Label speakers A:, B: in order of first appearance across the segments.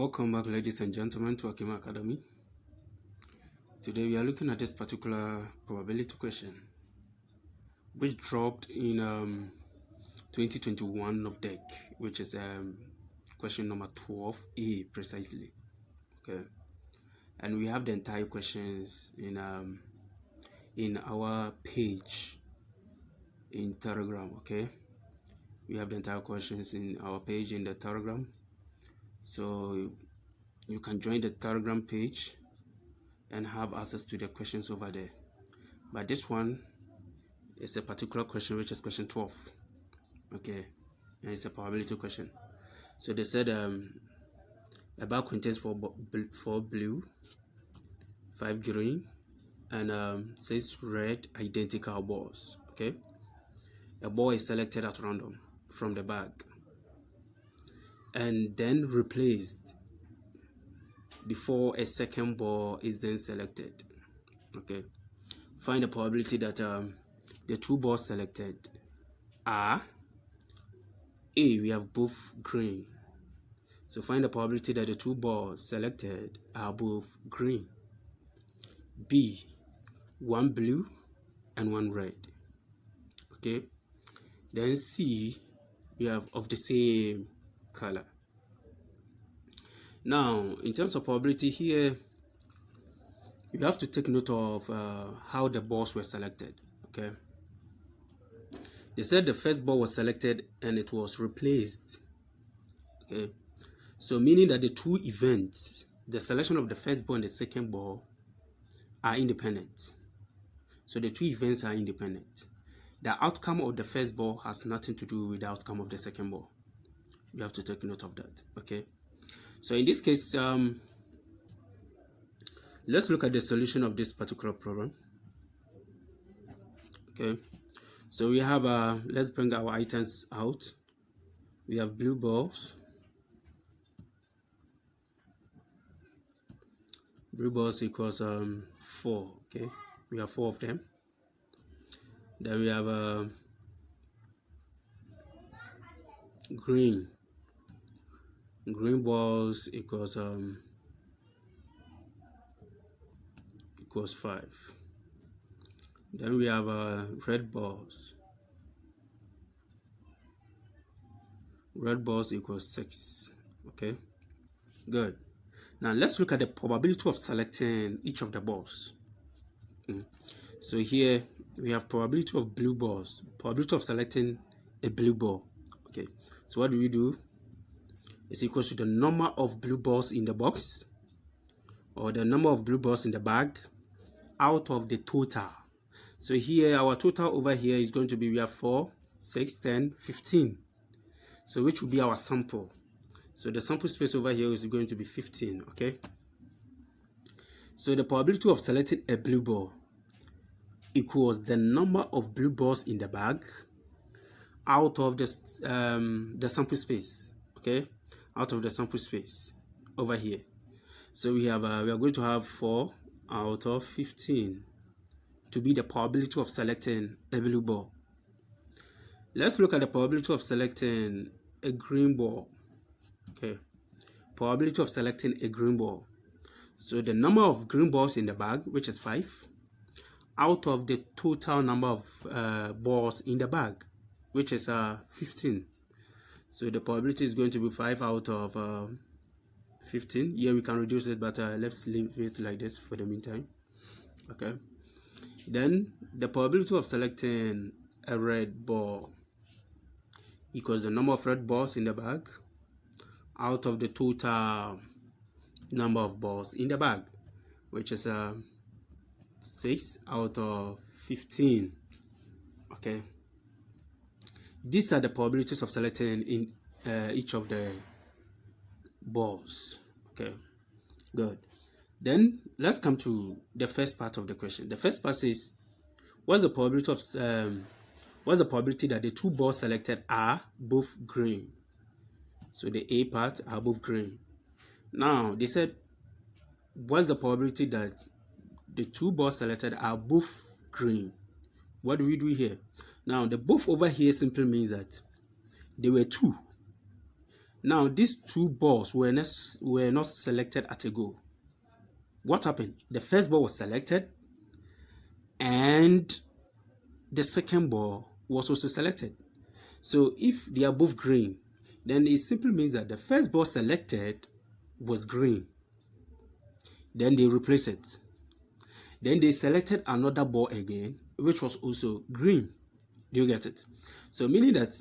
A: Welcome back, ladies and gentlemen, to Akima Academy. Today we are looking at this particular probability question which dropped in 2021 of deck, which is question number 12A precisely. Okay, and we have the entire questions in our page in Telegram. Okay, we have the entire questions in our page in the Telegram, so you can join the Telegram page and have access to the questions over there. But this one is a particular question, which is question 12. Okay, and it's a probability question. So they said a bag contains 4 blue, 5 green, and 6 red identical balls. Okay, a ball is selected at random from the bag and then replaced before a second ball is then selected. Okay, find the probability that the 2 balls selected are A, we have both green, so find the probability that the 2 balls selected are both green. B, 1 blue and 1 red. Okay, then C, we have of the same color. Now, in terms of probability here, you have to take note of how the balls were selected. Okay, they said the first ball was selected and it was replaced. Okay, so meaning that the 2 events, the selection of the first ball and the second ball, are independent. So the 2 events are independent. The outcome of the first ball has nothing to do with the outcome of the second ball. You have to take note of that. Okay, so in this case, let's look at the solution of this particular problem. Okay, so we have let's bring our items out. We have blue balls. Blue balls equals 4. Okay, we have 4 of them. Then we have green balls equals 5. Then we have red balls equals 6. Okay, good. Now let's look at the probability of selecting each of the balls. So here we have probability of blue balls, probability of selecting a blue ball. Okay, so what do? It's equals to the number of blue balls in the box, or the number of blue balls in the bag, out of the total. So here our total over here is going to be, we have 4, 6, 10, 15. So which will be our sample. So the sample space over here is going to be 15. Okay, so the probability of selecting a blue ball equals the number of blue balls in the bag out of the sample space. Okay, out of the sample space over here. So we have we are going to have 4 out of 15 to be the probability of selecting a blue ball. Let's look at the probability of selecting a green ball. Okay, probability of selecting a green ball. So the number of green balls in the bag, which is 5, out of the total number of balls in the bag, which is 15. So the probability is going to be 5 out of 15. Here we can reduce it, but let's leave it like this for the meantime. Okay, then the probability of selecting a red ball equals the number of red balls in the bag out of the total number of balls in the bag, which is 6 out of 15. Okay, these are the probabilities of selecting in each of the balls. Okay, good. Then let's come to the first part of the question. The first part says, what's the probability of that the 2 balls selected are both green? So the A part are both green. Now they said, what's the probability that the 2 balls selected are both green? What do we do here? Now the both over here simply means that there were 2. Now these two balls were not selected at a go. What happened? The first ball was selected and the second ball was also selected. So if they are both green, then it simply means that the first ball selected was green. Then they replace it. Then they selected another ball again, which was also green. Do you get it? So meaning that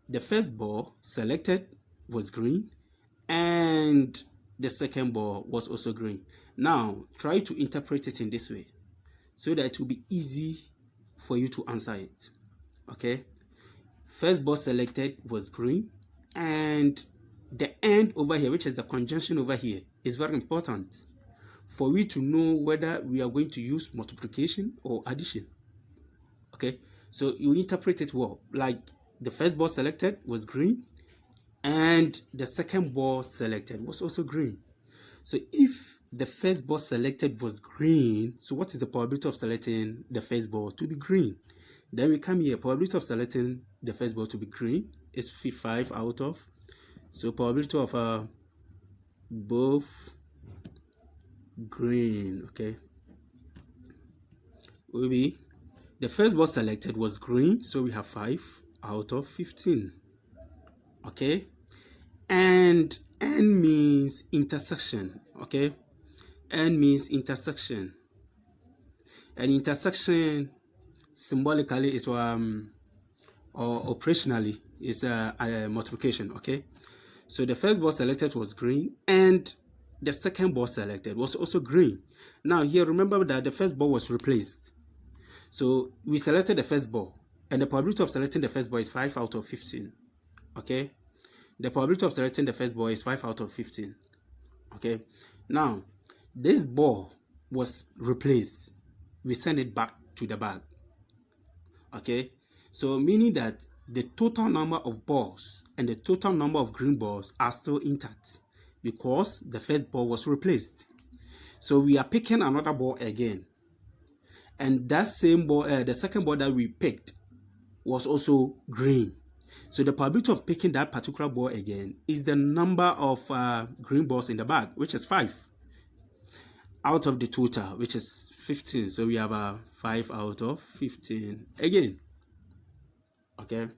A: the first ball selected was green and the second ball was also green. Now try to interpret it in this way so that it will be easy for you to answer it. Okay, first ball selected was green, and the end over here, which is the conjunction over here, is very important for we to know whether we are going to use multiplication or addition. Okay, so you interpret it well, like the first ball selected was green and the second ball selected was also green. So if the first ball selected was green, so what is the probability of selecting the first ball to be green? Then we come here, probability of selecting the first ball to be green is 5 out of. So probability of both green, okay, will be the first ball selected was green, so we have 5 out of 15. Okay, and N means intersection. Okay, N means intersection, and intersection symbolically is or operationally is a multiplication. Okay, so the first ball selected was green and the second ball selected was also green. Now here, remember that the first ball was replaced. So we selected the first ball, and the probability of selecting the first ball is 5 out of 15. Okay, the probability of selecting the first ball is 5 out of 15. Okay, now this ball was replaced. We send it back to the bag. Okay, so meaning that the total number of balls and the total number of green balls are still intact because the first ball was replaced. So we are picking another ball again, and that same ball, the second ball that we picked was also green. So the probability of picking that particular ball again is the number of green balls in the bag, which is 5 out of the total, which is 15. So we have 5 out of 15 again. Okay,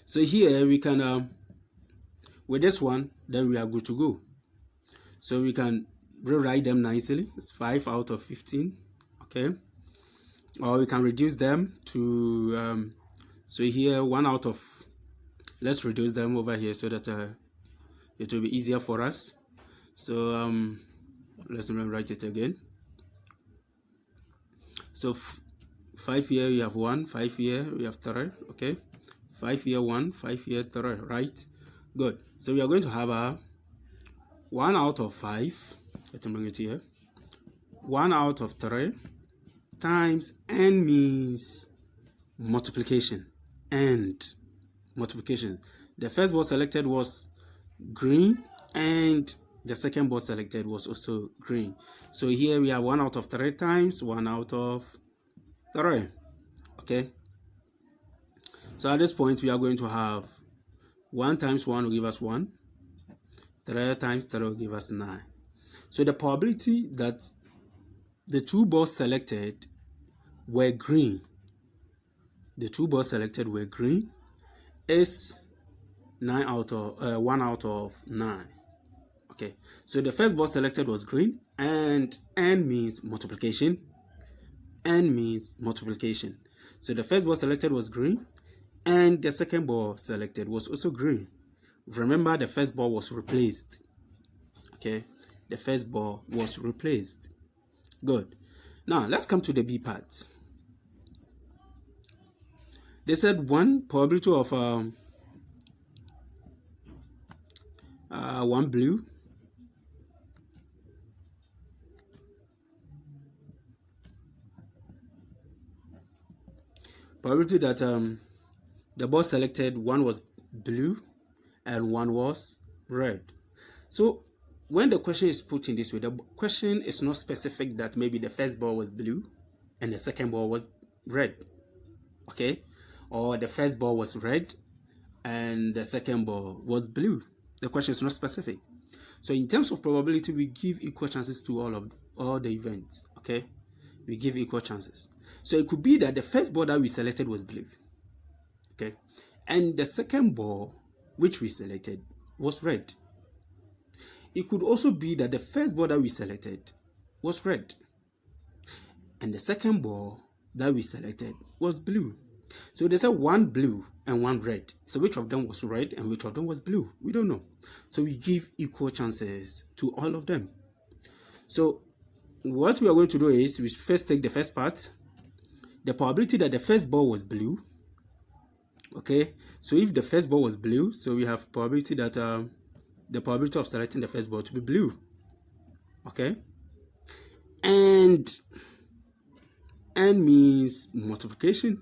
A: so here we can with this one, then we are good to go. So we can rewrite them nicely. It's 5 out of 15. Okay, or we can reduce them to so here 1 out of, let's reduce them over here so that it will be easier for us. So let's write it again. So 5 here we have 1, 5 here we have 3. Okay, 5 here 1, 5 here 3. Right, good. So we are going to have 1 out of 5. Let me bring it here. 1 out of 3 times N means multiplication and multiplication. The first ball selected was green and the second ball selected was also green. So here we have 1 out of 3 times 1 out of 3. Okay, so at this point we are going to have 1 times 1 will give us 1, 3 times 3 will give us 9. So the probability that the two balls selected were green, the two balls selected were green, is 1 out of 9. Okay, so the first ball selected was green, and N means multiplication. N means multiplication. So the first ball selected was green, and the second ball selected was also green. Remember, the first ball was replaced. Okay, the first ball was replaced. Good. Now let's come to the B part. They said 1 probability of 1 blue, probability that the ball selected, 1 was blue and 1 was red. So when the question is put in this way, the question is not specific that maybe the first ball was blue and the second ball was red. Okay, or the first ball was red and the second ball was blue. The question is not specific. So in terms of probability, we give equal chances to all the events. Okay, we give equal chances. So it could be that the first ball that we selected was blue. Okay, and the second ball which we selected was red. It could also be that the first ball that we selected was red, and the second ball that we selected was blue. So they said one blue and one red. So which of them was red and which of them was blue? We don't know. So we give equal chances to all of them. So what we are going to do is we first take the first part, the probability that the first ball was blue. Okay, so if the first ball was blue, so we have probability that the probability of selecting the first ball to be blue. Okay, and n means multiplication,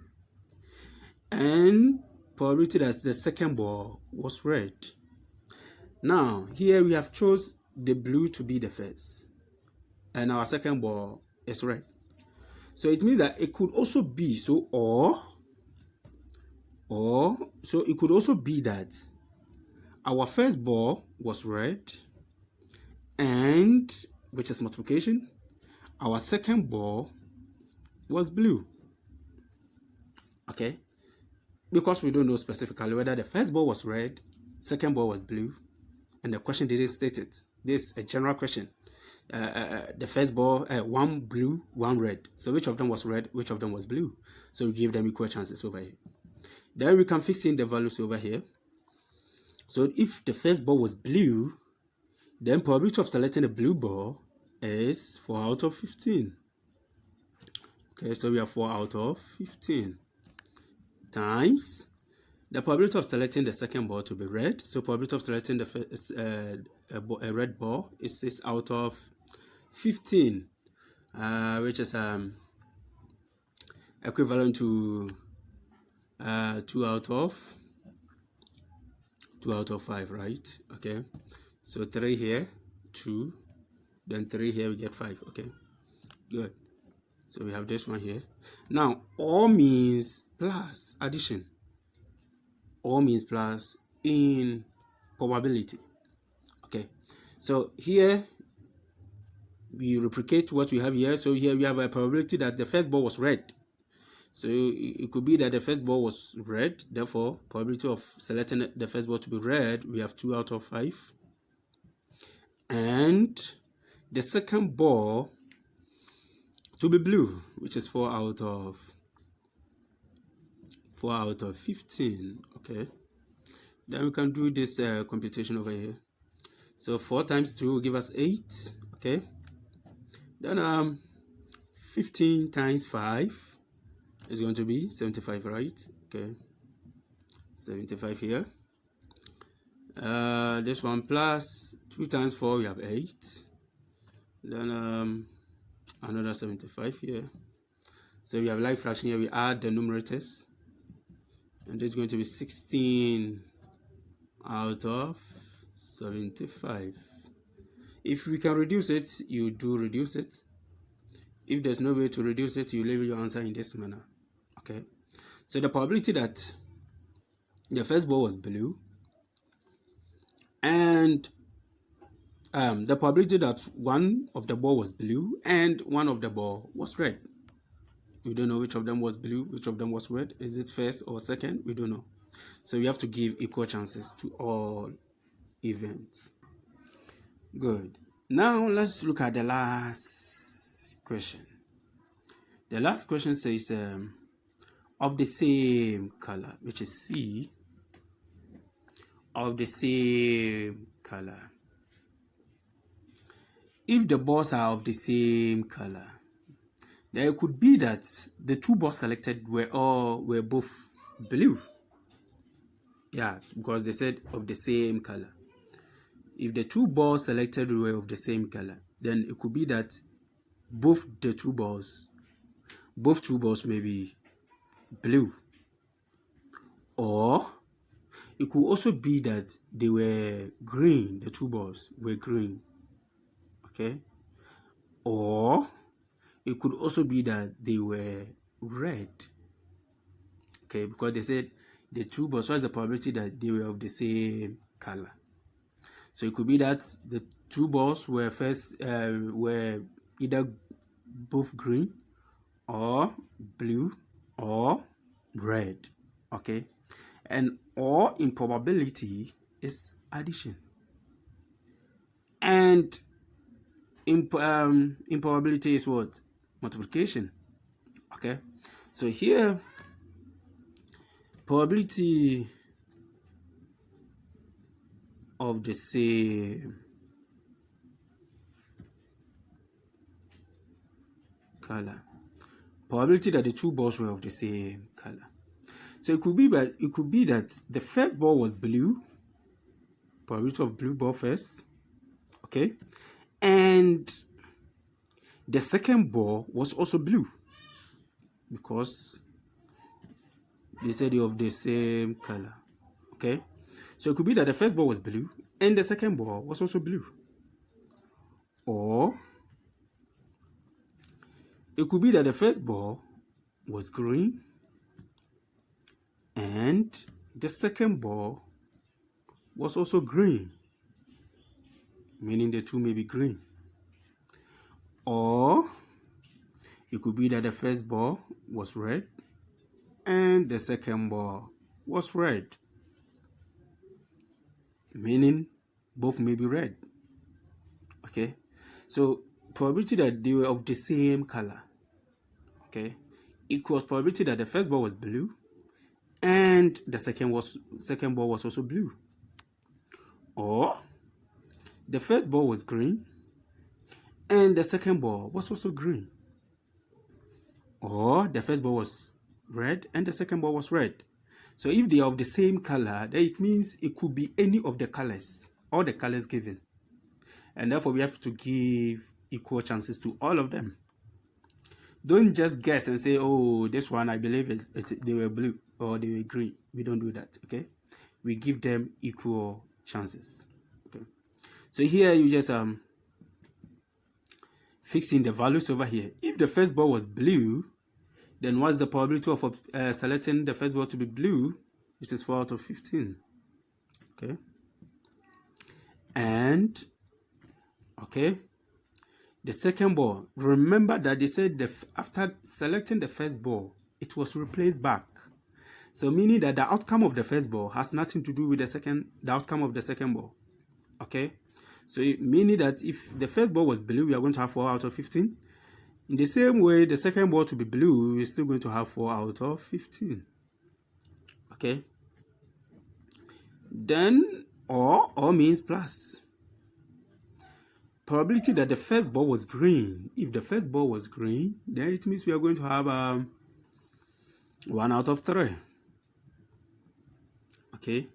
A: and probability that the second ball was red. Now here we have chose the blue to be the first, and our second ball is red. So it means that it could also be so it could also be that our first ball was red, and which is multiplication, our second ball was blue. Okay, because we don't know specifically whether the first ball was red, second ball was blue, and the question didn't state it. This is a general question. The first ball, one blue, one red. So which of them was red, which of them was blue? So we give them equal chances over here. Then we can fix in the values over here. So if the first ball was blue, then probability of selecting a blue ball is 4 out of 15. Okay, so we have 4 out of 15 times the probability of selecting the second ball to be red. So probability of selecting the first, a red ball is 6 out of 15, which is equivalent to 2 out of 5, right? Okay, so 3 here, 2, then 3 here, we get 5. Okay, good. So we have this one here. Now all means plus addition. All means plus in probability. Okay, so here we replicate what we have here. So here we have a probability that the first ball was red. So it could be that the first ball was red, therefore probability of selecting the first ball to be red, we have 2 out of 5. And the second ball to be blue, which is 4 out of 15. Okay, then we can do this computation over here. So 4 times 2 will give us 8. Okay, then 15 times 5 is going to be 75, right? Okay, 75 here. This one plus 2 times 4, we have 8. Then another 75 here. So we have like fraction here, we add the numerators, and this is going to be 16 out of 75. If we can reduce it, you do reduce it. If there's no way to reduce it, you leave your answer in this manner. Okay, so the probability that the first ball was blue, and the probability that one of the ball was blue and one of the ball was red. We don't know which of them was blue, which of them was red. Is it first or second? We don't know. So we have to give equal chances to all events. Good. Now let's look at the last question. The last question says of the same color, which is C, of the same color. If the balls are of the same color, then it could be that the 2 balls selected were both blue. Yeah, because they said of the same color. If the 2 balls selected were of the same color, then it could be that both 2 balls may be blue. Or it could also be that they were green, the 2 balls were green. Okay, or it could also be that they were red. Okay, because they said the two balls, what is the probability that they were of the same color? So it could be that the two balls were were either both green or blue or red. Okay, and or in probability is addition, and in probability is what? Multiplication. Okay, so here probability of the same color, probability that the two balls were of the same color. So it could be that the first ball was blue, probability of blue ball first, okay, and the second ball was also blue because they said they're of the same color. Okay, so it could be that the first ball was blue and the second ball was also blue, or it could be that the first ball was green and the second ball was also green, meaning the two may be green. Or it could be that the first ball was red and the second ball was red, meaning both may be red. Okay, so probability that they were of the same color, okay, equals probability that the first ball was blue and the second ball was also blue, or the first ball was green and the second ball was also green, or the first ball was red and the second ball was red. So if they are of the same color, then it means it could be any of the colors, all the colors given, and therefore we have to give equal chances to all of them. Don't just guess and say, oh, this one I believe they were blue or they were green. We don't do that. Okay, we give them equal chances. Okay, so here you just fixing the values over here. If the first ball was blue, then what's the probability of selecting the first ball to be blue? It is 4 out of 15. Okay, and okay, the second ball, remember that they said after selecting the first ball, it was replaced back. So meaning that the outcome of the first ball has nothing to do with the outcome of the second ball. Okay, so meaning that if the first ball was blue, we are going to have 4 out of 15. In the same way, the second ball to be blue, we're still going to have 4 out of 15. Okay, then or means plus. Probability that the first ball was green. If the first ball was green, then it means we are going to have 1 out of 3. Okay,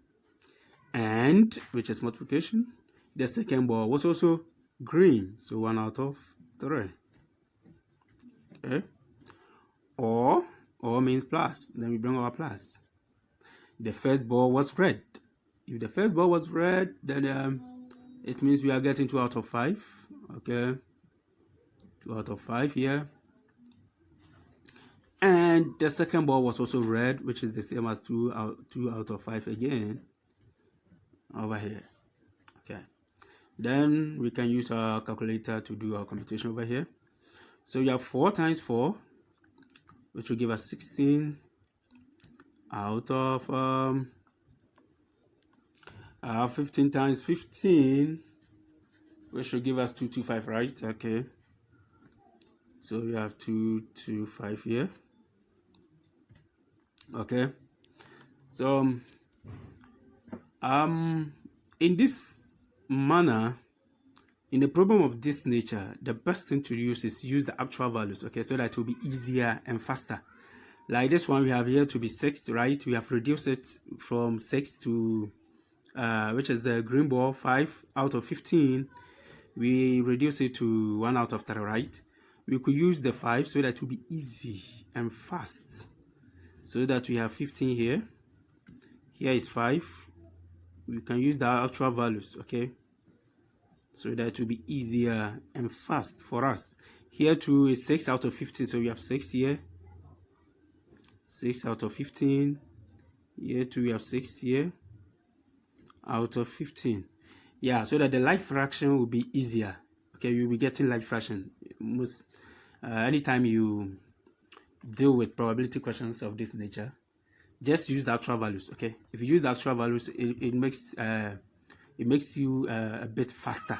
A: and which is multiplication. The second ball was also green, so 1 out of 3. Okay, or means plus. Then we bring our plus. The first ball was red. If the first ball was red, then it means we are getting 2 out of 5. Okay, 2 out of 5 here. And the second ball was also red, which is the same as 2 out of 5 again over here. Okay, then we can use our calculator to do our computation over here. So we have 4 times 4, which will give us 16 out of 15 times 15, which will give us 225, right? Okay, so we have 225 here. Okay, so in this manner, in a problem of this nature, the best thing to use is use the actual values, okay, so that it will be easier and faster. Like this one we have here to be 6, right? We have reduced it from 6 to which is the green ball, 5 out of 15. We reduce it to 1 out of 3, right? We could use the 5 so that it will be easy and fast. So that we have 15 here. Here is 5. We can use the actual values, okay? So that it will be easier and fast for us. Here too is 6 out of 15, so we have 6 here. 6 out of 15. Here too we have 6 here out of 15. Yeah, so that the life fraction will be easier. Okay, you'll be getting life fraction most anytime you deal with probability questions of this nature. Just use the actual values. Okay, if you use the actual values, it makes you a bit faster,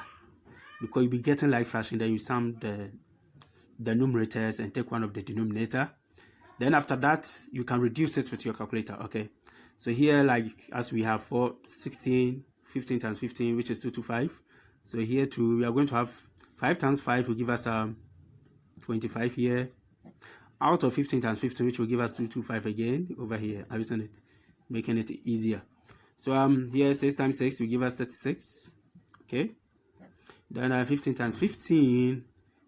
A: because you'll be getting life fraction. Then you sum the numerators and take one of the denominator. Then after that, you can reduce it with your calculator. Okay, so here, like as we have for 16, 15 times 15, which is 225. So here too, we are going to have 5 times 5 will give us 25 here. Out of 15 times 15, which will give us 225 again over here. Have you seen it? Making it easier. So here 6 times 6 will give us 36. Okay. Then 15 times 15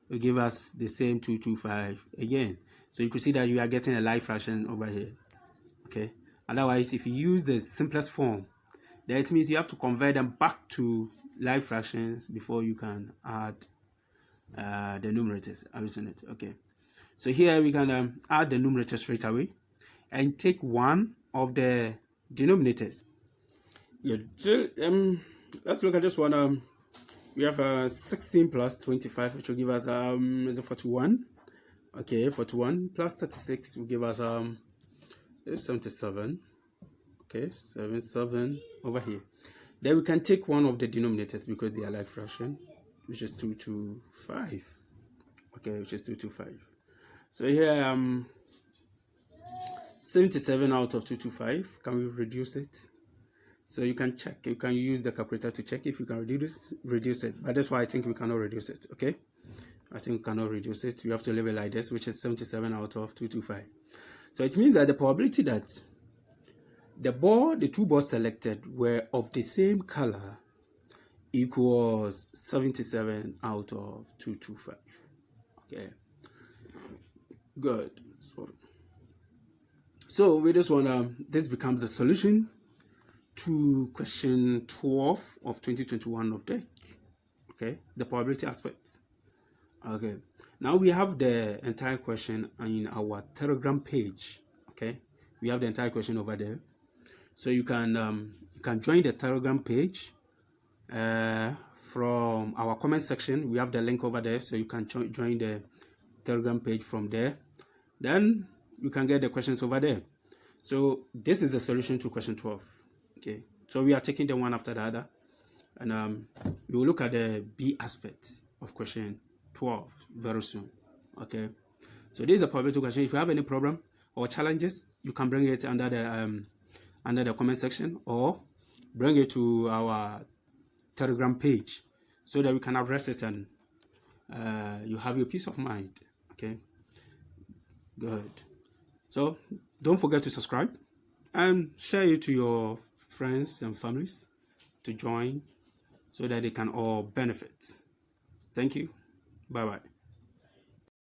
A: will give us the same 225 again. So you could see that you are getting a life fraction over here. Okay. Otherwise, if you use the simplest form, then it means you have to convert them back to life fractions before you can add the numerators. Have you seen it? Okay. So here we can add the numerator straight away and take one of the denominators. Yeah, let's look at this one. We have 16 plus 25, which will give us is it 41? Okay, 41 plus 36 will give us 77. Okay, 77 over here. Then we can take one of the denominators because they are like fraction, which is 225. Okay, which is 225. So here 77 out of 225. Can we reduce it? So you can check. You can use the calculator to check if you can reduce it. But that's why I think we cannot reduce it. Okay, I think we cannot reduce it. You have to leave it like this, which is 77 out of 225. So it means that the probability that the two balls selected were of the same color equals 77 out of 225. Okay, good. So with this one, this becomes the solution to question 12 of 2021 of DEC. Okay, the probability aspect. Okay, now we have the entire question in our Telegram page. Okay, we have the entire question over there, so you can join the Telegram page from our comment section. We have the link over there, so you can join the Telegram page from there. Then you can get the questions over there. So this is the solution to question 12. Okay, so we are taking them one after the other, and we will look at the B aspect of question 12 very soon. Okay, so this is a probability question. If you have any problem or challenges, you can bring it under the comment section, or bring it to our Telegram page so that we can address it, and you have your peace of mind. Okay, good. So don't forget to subscribe and share it to your friends and families to join so that they can all benefit. Thank you. Bye-bye.